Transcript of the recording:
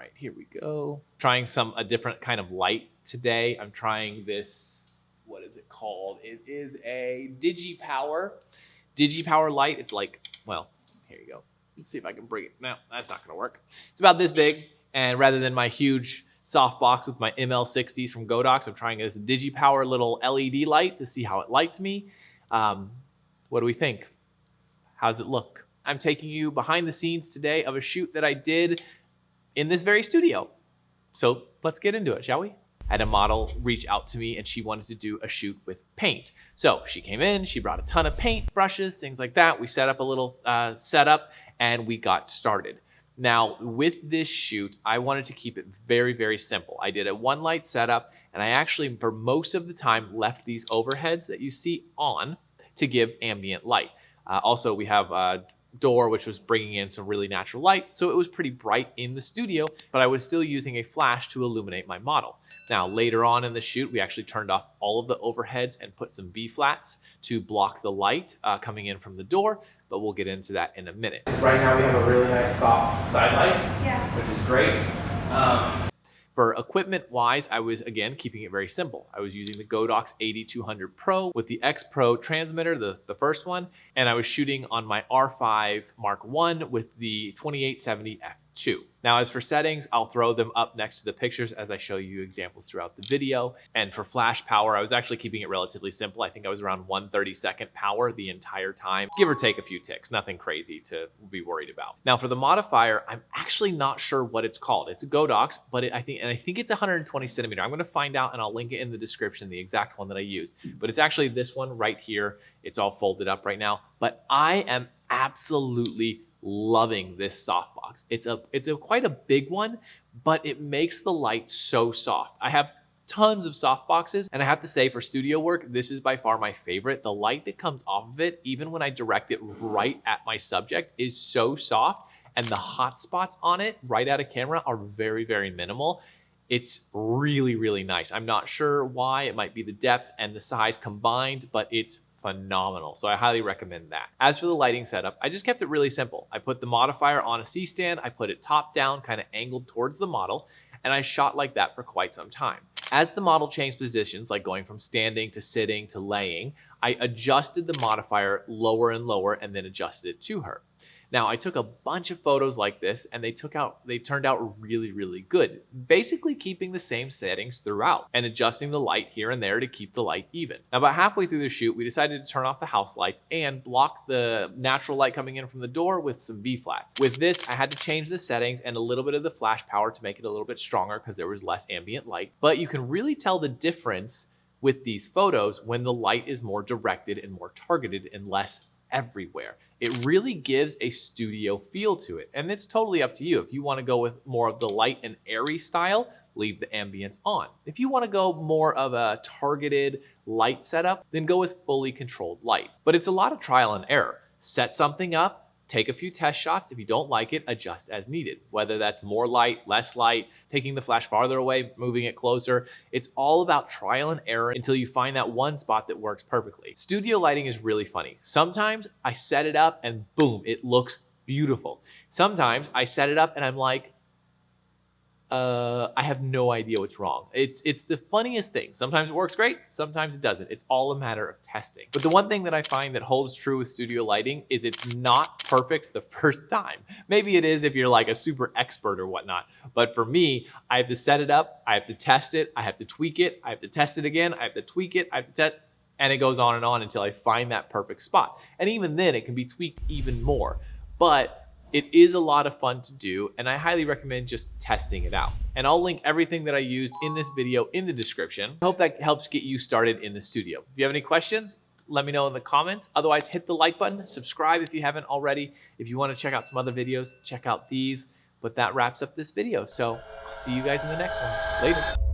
right, here we go. Trying a different kind of light today. I'm trying this, what is it called? It is a DigiPower Light. It's like, well, here you go. Let's see if I can bring it. No, that's not gonna work. It's about this big, and rather than my huge softbox with my ML60s from Godox, I'm trying it as a DigiPower little LED light to see how it lights me. What do we think? How does it look? I'm taking you behind the scenes today of a shoot that I did in this very studio. So let's get into it, shall we? I had a model reach out to me and she wanted to do a shoot with paint. So she came in, she brought a ton of paint brushes, things like that. We set up a little setup and we got started. Now with this shoot, I wanted to keep it very, very simple. I did a one light setup and I actually, for most of the time, left these overheads that you see on to give ambient light. Also, we have a door which was bringing in some really natural light, so it was pretty bright in the studio, but I was still using a flash to illuminate my model. Now later on in the shoot, we actually turned off all of the overheads and put some V-flats to block the light coming in from the door, but we'll get into that in a minute. Right now we have a really nice soft side light, which is great. For equipment wise, I was again keeping it very simple. I was using the Godox AD200 Pro with the X Pro transmitter, the first one, and I was shooting on my R5 Mark I with the 2870 f2. Now, as for settings, I'll throw them up next to the pictures as I show you examples throughout the video. And for flash power, I was actually keeping it relatively simple. I think I was around 1/32 power the entire time, give or take a few ticks, nothing crazy to be worried about. Now for the modifier, I'm actually not sure what it's called. It's a Godox, but I think it's 120 centimeter. I'm gonna find out and I'll link it in the description, the exact one that I used. But it's actually this one right here. It's all folded up right now, but I am absolutely loving this softbox. It's quite a big one, but it makes the light so soft. I have tons of softboxes, and I have to say for studio work, this is by far my favorite. The light that comes off of it, even when I direct it right at my subject, is so soft, and the hot spots on it right at a camera are very, very minimal. It's really, really nice. I'm not sure why. It might be the depth and the size combined, but it's phenomenal. So I highly recommend that. As for the lighting setup, I just kept it really simple. I put the modifier on a C-stand, I put it top down, kind of angled towards the model, and I shot like that for quite some time. As the model changed positions, like going from standing to sitting to laying, I adjusted the modifier lower and lower and then adjusted it to her. Now, I took a bunch of photos like this and they turned out really, really good. Basically keeping the same settings throughout and adjusting the light here and there to keep the light even. Now, about halfway through the shoot, we decided to turn off the house lights and block the natural light coming in from the door with some V-flats. With this, I had to change the settings and a little bit of the flash power to make it a little bit stronger because there was less ambient light. But you can really tell the difference with these photos when the light is more directed and more targeted and less everywhere. It really gives a studio feel to it, and it's totally up to you. If you want to go with more of the light and airy style, leave the ambience on. If you want to go more of a targeted light setup, then go with fully controlled light. But it's a lot of trial and error. Set something up, take a few test shots. If you don't like it, adjust as needed. Whether that's more light, less light, taking the flash farther away, moving it closer. It's all about trial and error until you find that one spot that works perfectly. Studio lighting is really funny. Sometimes I set it up and boom, it looks beautiful. Sometimes I set it up and I'm like, I have no idea what's wrong. It's the funniest thing. Sometimes it works great, sometimes it doesn't. It's all a matter of testing. But the one thing that I find that holds true with studio lighting is it's not perfect the first time. Maybe it is if you're like a super expert or whatnot. But for me, I have to set it up, I have to test it, I have to tweak it, I have to test it again, I have to tweak it, I have to test, and it goes on and on until I find that perfect spot. And even then, it can be tweaked even more. But it is a lot of fun to do, and I highly recommend just testing it out. And I'll link everything that I used in this video in the description. I hope that helps get you started in the studio. If you have any questions, let me know in the comments. Otherwise, hit the like button, subscribe if you haven't already. If you want to check out some other videos, check out these. But that wraps up this video. So I'll see you guys in the next one. Later.